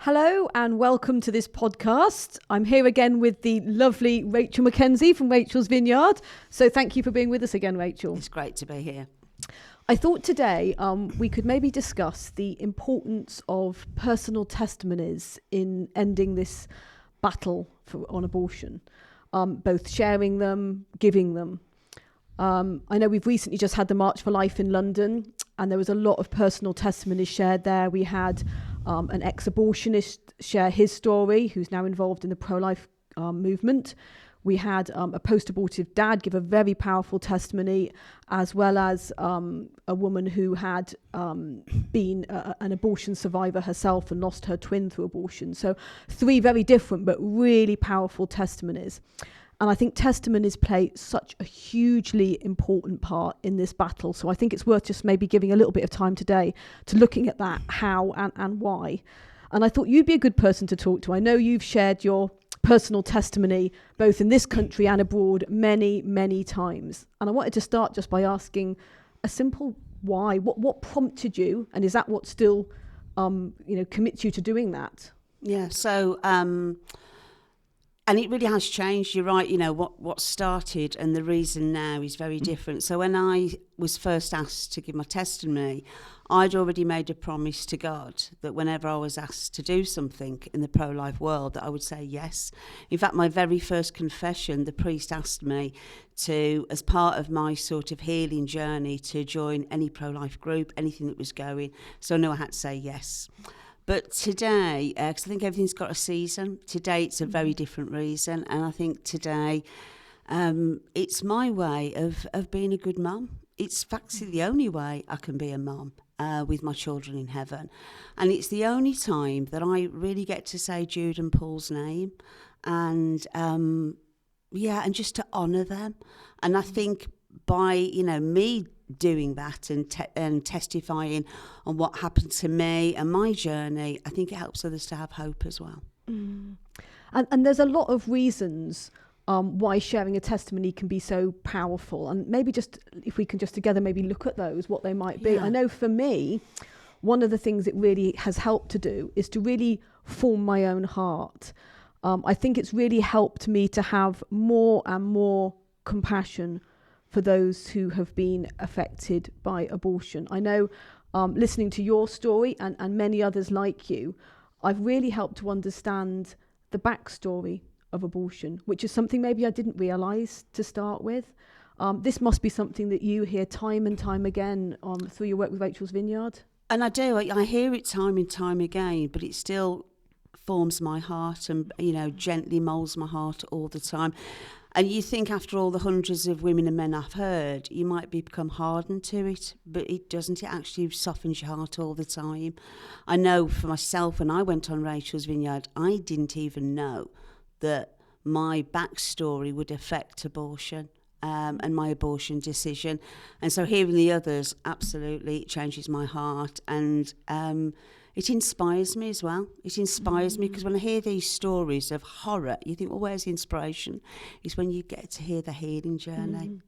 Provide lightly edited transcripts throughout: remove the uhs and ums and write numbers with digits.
Hello and welcome to this podcast. I'm here again with the lovely Rachel Mackenzie from Rachel's Vineyard. So thank you for being with us again, Rachel. It's great to be here. I thought today we could maybe discuss the importance of personal testimonies in ending this battle on abortion, both sharing them, giving them. I know we've recently just had the March for Life in London, and there was a lot of personal testimonies shared there. We had an ex-abortionist share his story, who's now involved in the pro-life movement. We had a post-abortive dad give a very powerful testimony, as well as a woman who had been an abortion survivor herself and lost her twin through abortion. So 3 very different but really powerful testimonies. And I think testimonies play such a hugely important part in this battle. So I think it's worth just maybe giving a little bit of time today to looking at that, how and why. And I thought you'd be a good person to talk to. I know you've shared your personal testimony both in this country and abroad many, many times. And I wanted to start just by asking a simple why. What prompted you? And is that what still commits you to doing that? Yeah, so... And it really has changed. You're right, what started and the reason now is very different. So when I was first asked to give my testimony, I'd already made a promise to God that whenever I was asked to do something in the pro-life world, that I would say yes. In fact, my very first confession, the priest asked me to, as part of my sort of healing journey, to join any pro-life group, anything that was going. So I knew I had to say yes. But today, because I think everything's got a season, today it's a very different reason. And I think today it's my way of being a good mum. It's actually the only way I can be a mum with my children in heaven. And it's the only time that I really get to say Jude and Paul's name and and just to honour them. And I think by, me doing that and testifying on what happened to me and my journey, I think it helps others to have hope as well. And there's a lot of reasons why sharing a testimony can be so powerful, and maybe just if we can just together maybe look at those, what they might be. I know for me, one of the things it really has helped to do is to really form my own heart. I think it's really helped me to have more and more compassion for those who have been affected by abortion. I know listening to your story and many others like you, I've really helped to understand the backstory of abortion, which is something maybe I didn't realise to start with. This must be something that you hear time and time again through your work with Rachel's Vineyard. And I do. I hear it time and time again, but it still forms my heart and, gently moulds my heart all the time. And you think after all the hundreds of women and men I've heard, you might become hardened to it, but it doesn't. It actually softens your heart all the time. I know for myself, when I went on Rachel's Vineyard, I didn't even know that my backstory would affect abortion and my abortion decision. And so hearing the others, absolutely, it changes my heart. And it inspires me as well. It inspires me because when I hear these stories of horror, you think, well, where's the inspiration? It's when you get to hear the healing journey.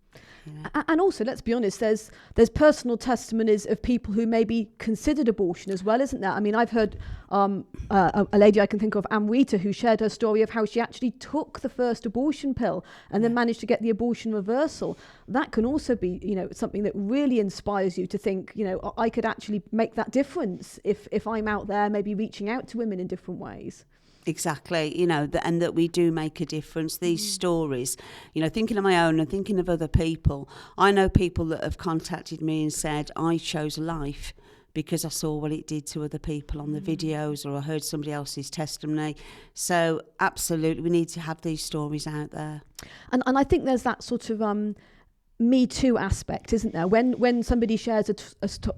And also, let's be honest, there's personal testimonies of people who maybe considered abortion as well, isn't there? I mean, I've heard a lady I can think of, Amrita, who shared her story of how she actually took the first abortion pill and then managed to get the abortion reversal. That can also be, something that really inspires you to think, I could actually make that difference if I'm out there maybe reaching out to women in different ways. Exactly, and that we do make a difference. These stories, thinking of my own and thinking of other people. I know people that have contacted me and said, I chose life because I saw what it did to other people on the videos, or I heard somebody else's testimony. So absolutely, we need to have these stories out there. And I think there's that sort of Me Too aspect, isn't there? When somebody shares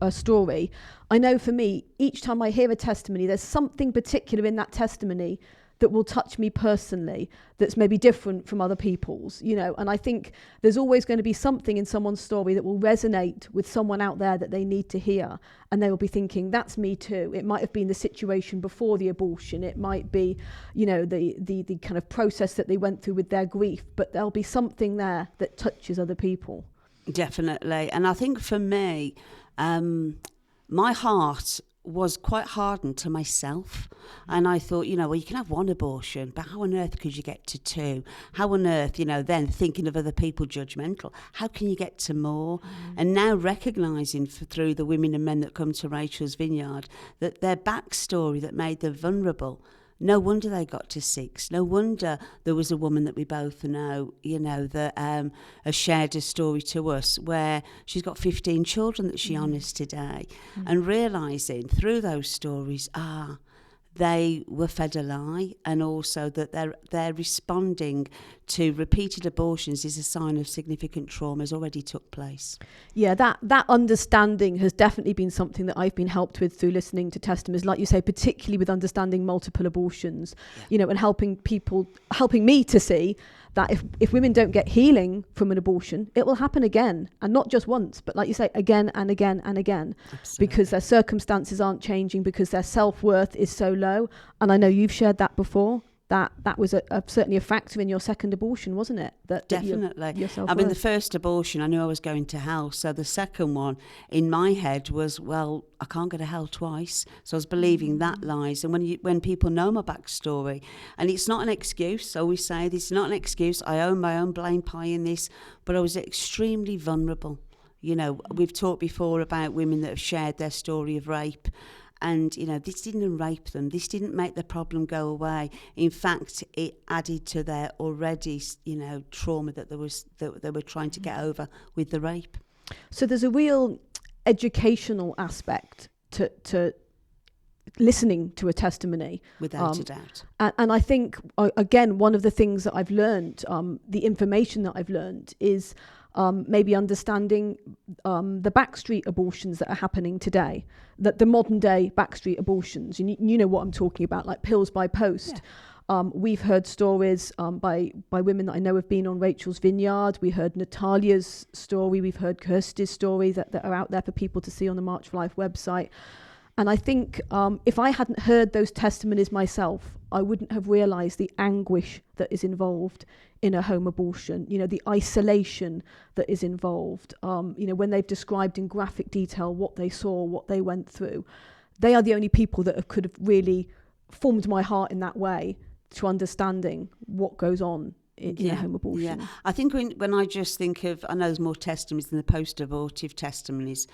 a story, I know for me, each time I hear a testimony, there's something particular in that testimony that will touch me personally that's maybe different from other people's, and I think there's always going to be something in someone's story that will resonate with someone out there that they need to hear, and they will be thinking, that's me too. It might have been the situation before the abortion, it might be, the kind of process that they went through with their grief, but there'll be something there that touches other people. Definitely. And I think for me, my heart was quite hardened to myself. And I thought, well, you can have one abortion, but how on earth could you get to two? How on earth, then thinking of other people judgmental, how can you get to more? And now recognising through the women and men that come to Rachel's Vineyard that their backstory that made them vulnerable, no wonder they got to 6. No wonder there was a woman that we both know, that has shared a story to us where she's got 15 children that she honours today. And realising through those stories, they were fed a lie, and also that they're responding to repeated abortions is a sign of significant trauma has already took place. Yeah, that understanding has definitely been something that I've been helped with through listening to testimonies, like you say, particularly with understanding multiple abortions, and helping me to see that if women don't get healing from an abortion, it will happen again, and not just once, but like you say, again and again and again. Absolutely. Because their circumstances aren't changing, because their self-worth is so low. And I know you've shared that before. That was certainly a factor in your second abortion, wasn't it? Definitely. The first abortion, I knew I was going to hell. So the second one, in my head, was, well, I can't go to hell twice. So I was believing that lies. And when people know my backstory, and it's not an excuse, so we say this is not an excuse. I own my own blame pie in this, but I was extremely vulnerable. We've talked before about women that have shared their story of rape. And, this didn't rape them. This didn't make the problem go away. In fact, it added to their already, trauma that they were trying to get over with the rape. So there's a real educational aspect to listening to a testimony. Without a doubt. And I think, again, one of the things that I've learned, the information that I've learned is maybe understanding the backstreet abortions that are happening today, that the modern day backstreet abortions, you know what I'm talking about, like pills by post. Yeah. We've heard stories by women that I know have been on Rachel's Vineyard. We heard Natalia's story. We've heard Kirsty's story that are out there for people to see on the March for Life website. And I think if I hadn't heard those testimonies myself, I wouldn't have realised the anguish that is involved in a home abortion, the isolation that is involved, when they've described in graphic detail what they saw, what they went through. They are the only people that could have really formed my heart in that way to understanding what goes on in a home abortion. Yeah. I think when I just think of, I know there's more testimonies than the post-abortive testimonies,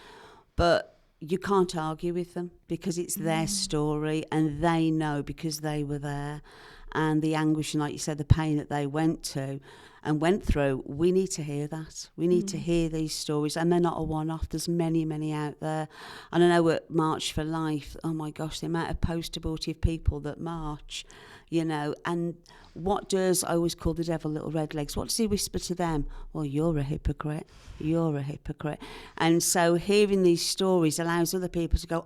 but you can't argue with them because it's their story and they know because they were there. And the anguish and, like you said, the pain that they went to and went through, we need to hear that. We need to hear these stories. And they're not a one-off. There's many, many out there. And I know at March for Life, oh my gosh, the amount of post-abortive people that march, and what does, I always call the devil little red legs, what does he whisper to them? Well, you're a hypocrite. You're a hypocrite. And so hearing these stories allows other people to go,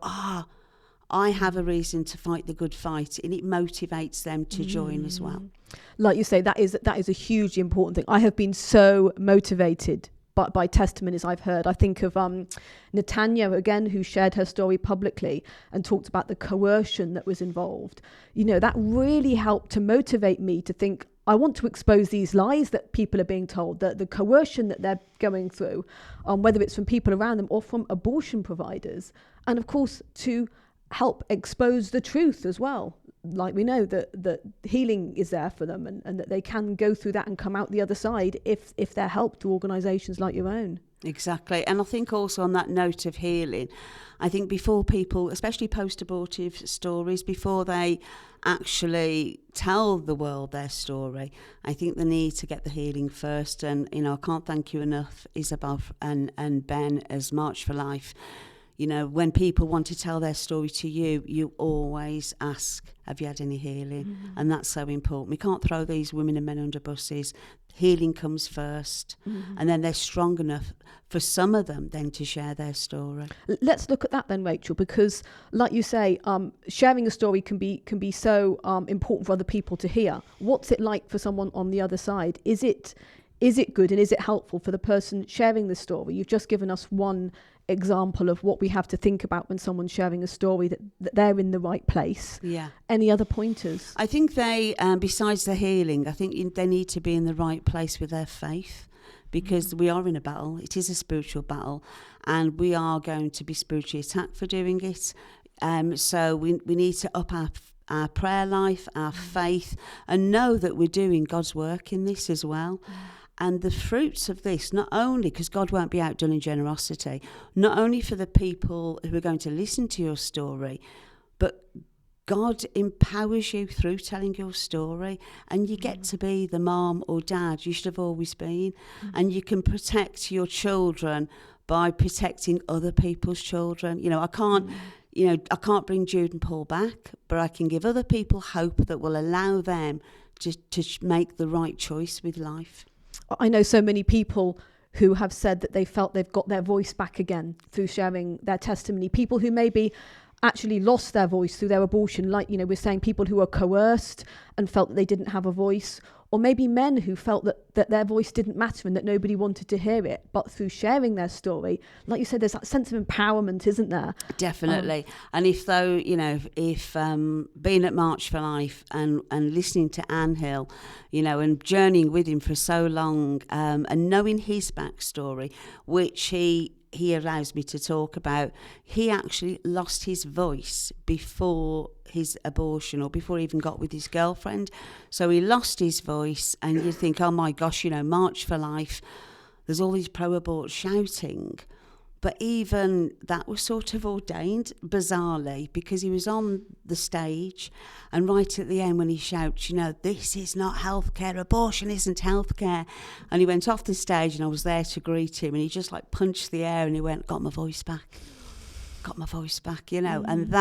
I have a reason to fight the good fight, and it motivates them to join as well. Like you say, that is a hugely important thing. I have been so motivated by testimonies I've heard. I think of Netanya, again, who shared her story publicly and talked about the coercion that was involved. That really helped to motivate me to think, I want to expose these lies that people are being told, the coercion that they're going through, whether it's from people around them or from abortion providers. And of course, to help expose the truth as well. Like we know that healing is there for them and that they can go through that and come out the other side if they're helped through organisations like your own. Exactly. And I think also on that note of healing, I think before people, especially post-abortive stories, before they actually tell the world their story, I think they need to get the healing first. And, I can't thank you enough, Isabel and Ben, as March for Life. When people want to tell their story to you, you always ask, have you had any healing? And that's so important. We can't throw these women and men under buses. Healing comes first. And then they're strong enough for some of them then to share their story. Let's look at that then, Rachel, because like you say, sharing a story can be so important for other people to hear. What's it like for someone on the other side? Is it good and is it helpful for the person sharing the story? You've just given us one example of what we have to think about when someone's sharing a story, that they're in the right place. Yeah. Any other pointers? I think they, besides the healing, I think they need to be in the right place with their faith, because we are in a battle. It is a spiritual battle, and we are going to be spiritually attacked for doing it. So we need to up our prayer life, our faith, and know that we're doing God's work in this as well. And the fruits of this, not only, because God won't be outdone in generosity, not only for the people who are going to listen to your story, but God empowers you through telling your story, and you get to be the mom or dad you should have always been. And you can protect your children by protecting other people's children. I can't bring Jude and Paul back, but I can give other people hope that will allow them to make the right choice with life. I know so many people who have said that they felt they've got their voice back again through sharing their testimony. People who maybe actually lost their voice through their abortion, like, we're saying people who were coerced and felt that they didn't have a voice, or maybe men who felt that their voice didn't matter and that nobody wanted to hear it. But through sharing their story, like you said, there's that sense of empowerment, isn't there? Definitely. And if being at March for Life and listening to Anne Hill, and journeying with him for so long, and knowing his backstory, which he allows me to talk about, he actually lost his voice before his abortion, or before he even got with his girlfriend. So he lost his voice, and you think, oh my gosh, March for Life, there's all these pro-abort shouting. But even that was sort of ordained, bizarrely, because he was on the stage, and right at the end when he shouts, this is not healthcare, abortion isn't healthcare. And he went off the stage, and I was there to greet him, and he just punched the air, and he went, got my voice back, and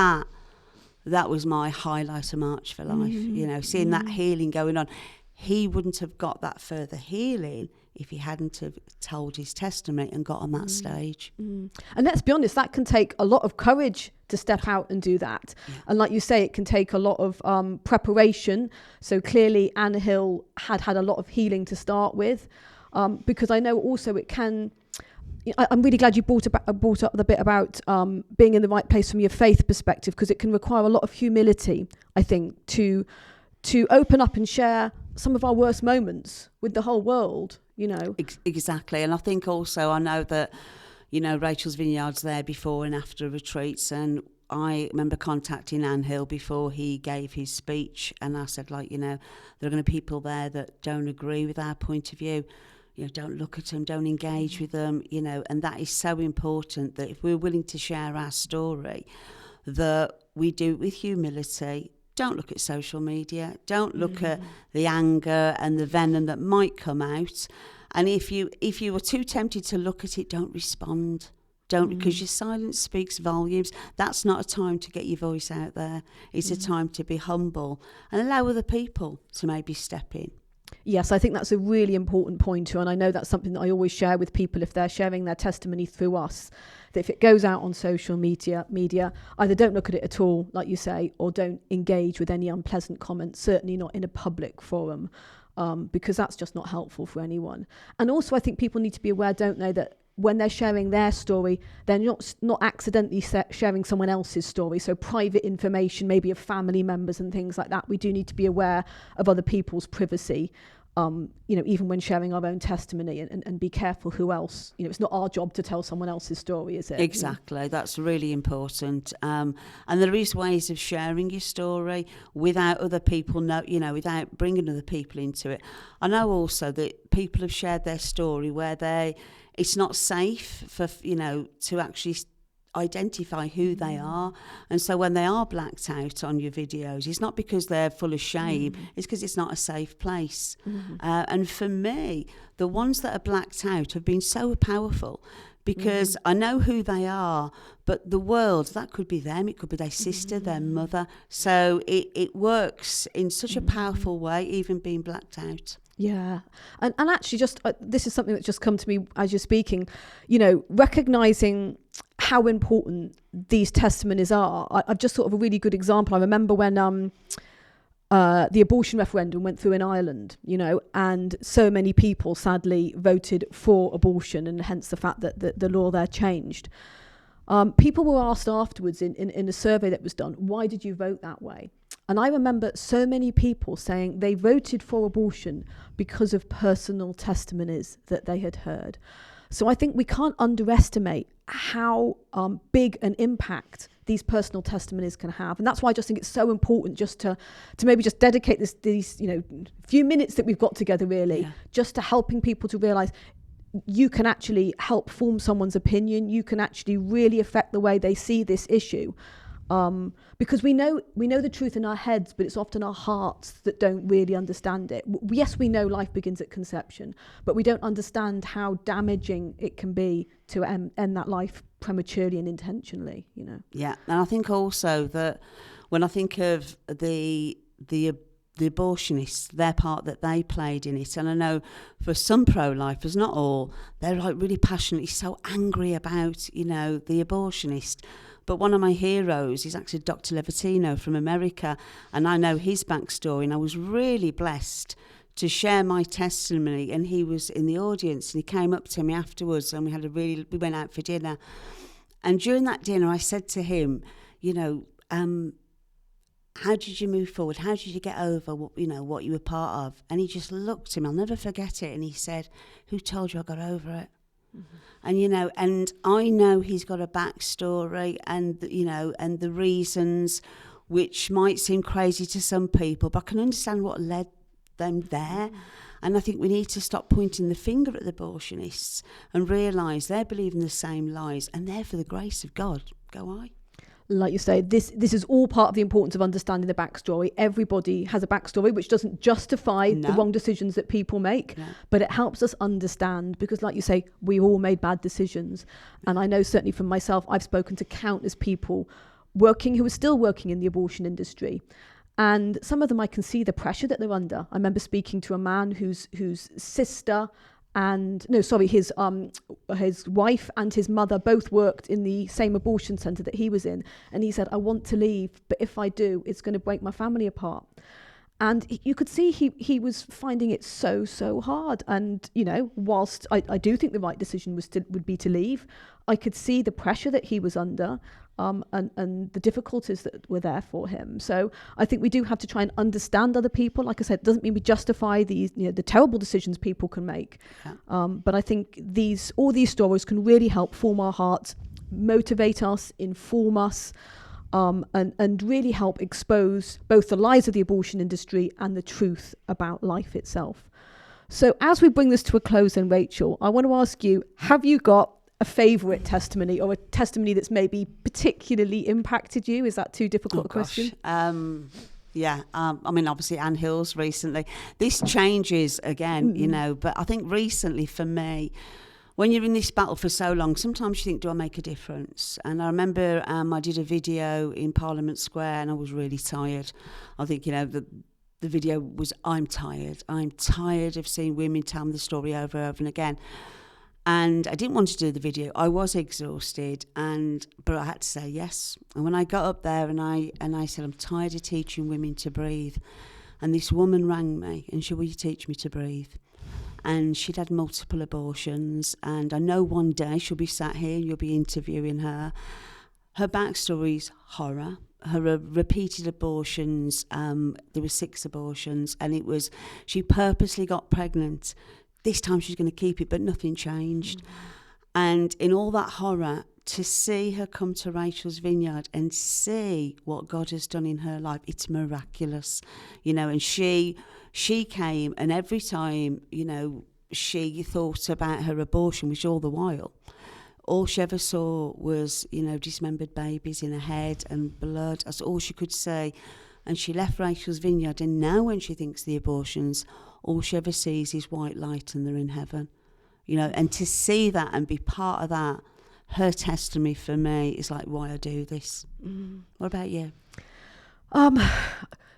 that was my highlight of March for Life, seeing that healing going on. He wouldn't have got that further healing if he hadn't have told his testimony and got on that stage. And let's be honest, that can take a lot of courage to step out and do that. Yeah. And like you say, it can take a lot of preparation. So clearly Anne Hill had a lot of healing to start with, because I know also it can... I'm really glad you brought up the bit about being in the right place from your faith perspective, because it can require a lot of humility, I think, to open up and share some of our worst moments with the whole world, Exactly. And I think also, I know that, Rachel's Vineyard's there before and after retreats, and I remember contacting Anne Hill before he gave his speech, and I said, there are going to be people there that don't agree with our point of view. Don't look at them, don't engage with them, and that is so important, that if we're willing to share our story, that we do it with humility. Don't look at social media. Don't look at the anger and the venom that might come out. And if you were too tempted to look at it, don't respond. Don't, because your silence speaks volumes. That's not a time to get your voice out there. It's a time to be humble and allow other people to maybe step in. Yes, I think that's a really important point too, and I know that's something that I always share with people if they're sharing their testimony through us, that if it goes out on social media, either don't look at it at all, like you say, or don't engage with any unpleasant comments, certainly not in a public forum, because that's just not helpful for anyone. And also I think people need to be aware, don't they, that when they're sharing their story, they're not accidentally sharing someone else's story. So private information, maybe of family members and things like that. We do need to be aware of other people's privacy, even when sharing our own testimony, and be careful who else. It's not our job to tell someone else's story, is it? Exactly. That's really important. And there is ways of sharing your story without other people without bringing other people into it. I know also that people have shared their story where it's not safe for, to actually identify who they are. And so when they are blacked out on your videos, it's not because they're full of shame, it's because it's not a safe place. And for me, the ones that are blacked out have been so powerful, because I know who they are, but the world, that could be them, it could be their sister, their mother. So it works in such a powerful way, even being blacked out. Yeah. And actually just, this is something that's just come to me as you're speaking, recognising how important these testimonies are. I've just thought of a really good example. I remember when the abortion referendum went through in Ireland, and so many people sadly voted for abortion, and hence the fact that the law there changed. People were asked afterwards in a survey that was done, why did you vote that way? And I remember so many people saying they voted for abortion because of personal testimonies that they had heard. So I think we can't underestimate how big an impact these personal testimonies can have. And that's why I just think it's so important just to maybe just dedicate these few minutes that we've got together, really, just to helping people to realise you can actually help form someone's opinion. You can actually really affect the way they see this issue. Because we know the truth in our heads, but it's often our hearts that don't really understand it. Yes, we know life begins at conception, but we don't understand how damaging it can be to end that life prematurely and intentionally. Yeah, and I think also that when I think of the abortionists, their part that they played in it, and I know for some pro-lifers, not all, they're like really passionately so angry about the abortionist. But one of my heroes is actually Dr. Levatino from America, and I know his backstory, and I was really blessed to share my testimony, and he was in the audience, and he came up to me afterwards, and we went out for dinner. And during that dinner, I said to him, how did you move forward? How did you get over what you were part of? And he just looked at me, I'll never forget it, and he said, who told you I got over it? Mm-hmm. And I know he's got a backstory and the reasons which might seem crazy to some people, but I can understand what led them there. And I think we need to stop pointing the finger at the abortionists and realise they're believing the same lies, and they're for the grace of God. Go I. Like you say, this is all part of the importance of understanding the backstory. Everybody has a backstory, which doesn't justify the wrong decisions that people make, but it helps us understand, because like you say, we all made bad decisions. And I know certainly from myself, I've spoken to countless people who are still working in the abortion industry. And some of them, I can see the pressure that they're under. I remember speaking to a man whose sister his wife and his mother both worked in the same abortion centre that he was in. And he said, I want to leave, but if I do, it's going to break my family apart. And you could see he was finding it so hard. And, whilst I do think the right decision would be to leave, I could see the pressure that he was under, and the difficulties that were there for him. So I think we do have to try and understand other people. Like I said, it doesn't mean we justify the terrible decisions people can make. But I think all these stories can really help form our hearts, motivate us, inform us, and really help expose both the lies of the abortion industry and the truth about life itself. So as we bring this to a close then, Rachel, I want to ask you, have you got a favourite testimony, or a testimony that's maybe particularly impacted you? Is that too difficult a question? Obviously Anne Hill's recently. This changes again, but I think recently for me, when you're in this battle for so long, sometimes you think, do I make a difference? And I remember I did a video in Parliament Square, and I was really tired. I think, the video was, I'm tired. I'm tired of seeing women tell me the story over and over and again. And I didn't want to do the video. I was exhausted, but I had to say yes. And when I got up there and I said, I'm tired of teaching women to breathe. And this woman rang me and she said, will you teach me to breathe? And she'd had multiple abortions. And I know one day she'll be sat here and you'll be interviewing her. Her backstory's horror. Her repeated abortions, there were 6 abortions, and she purposely got pregnant. This time she's going to keep it, but nothing changed. And in all that horror, to see her come to Rachel's Vineyard and see what God has done in her life, it's miraculous, and she came, and every time, she thought about her abortion, which all the while, all she ever saw was, dismembered babies in her head and blood. That's all she could say. And she left Rachel's Vineyard, and now when she thinks the abortions, all she ever sees is white light and they're in heaven. And to see that and be part of that, her testimony for me is like why I do this. What about you?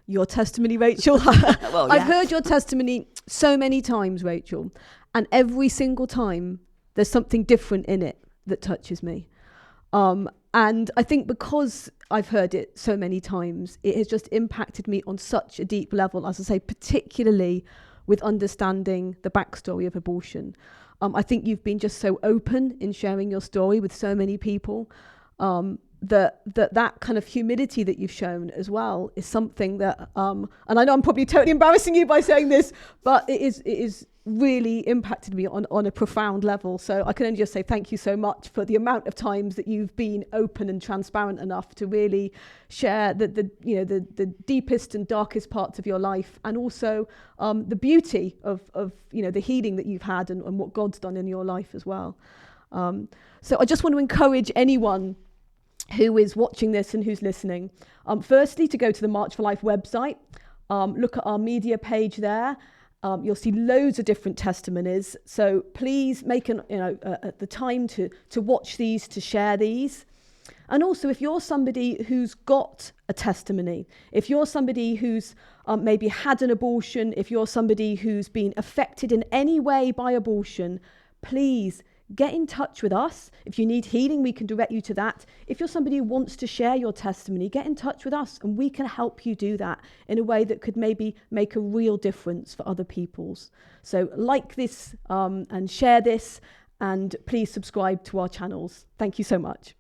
Your testimony, Rachel. Well, yeah. I've heard your testimony so many times, Rachel, and every single time there's something different in it that touches me. And I think because I've heard it so many times, it has just impacted me on such a deep level, as I say, particularly with understanding the backstory of abortion. I think you've been just so open in sharing your story with so many people. that kind of humility that you've shown as well is something that, and I know I'm probably totally embarrassing you by saying this, but it is really impacted me on a profound level. So I can only just say thank you so much for the amount of times that you've been open and transparent enough to really share the deepest and darkest parts of your life, and also the beauty of the healing that you've had and what God's done in your life as well. So I just want to encourage anyone who is watching this and who's listening, firstly, to go to the March for Life website, look at our media page there. You'll see loads of different testimonies. So please make the time to watch these, to share these. And also, if you're somebody who's got a testimony, if you're somebody who's maybe had an abortion, if you're somebody who's been affected in any way by abortion, please get in touch with us. If you need healing, we can direct you to that. If you're somebody who wants to share your testimony, get in touch with us and we can help you do that in a way that could maybe make a real difference for other people's. So like this and share this, and please subscribe to our channels. Thank you so much.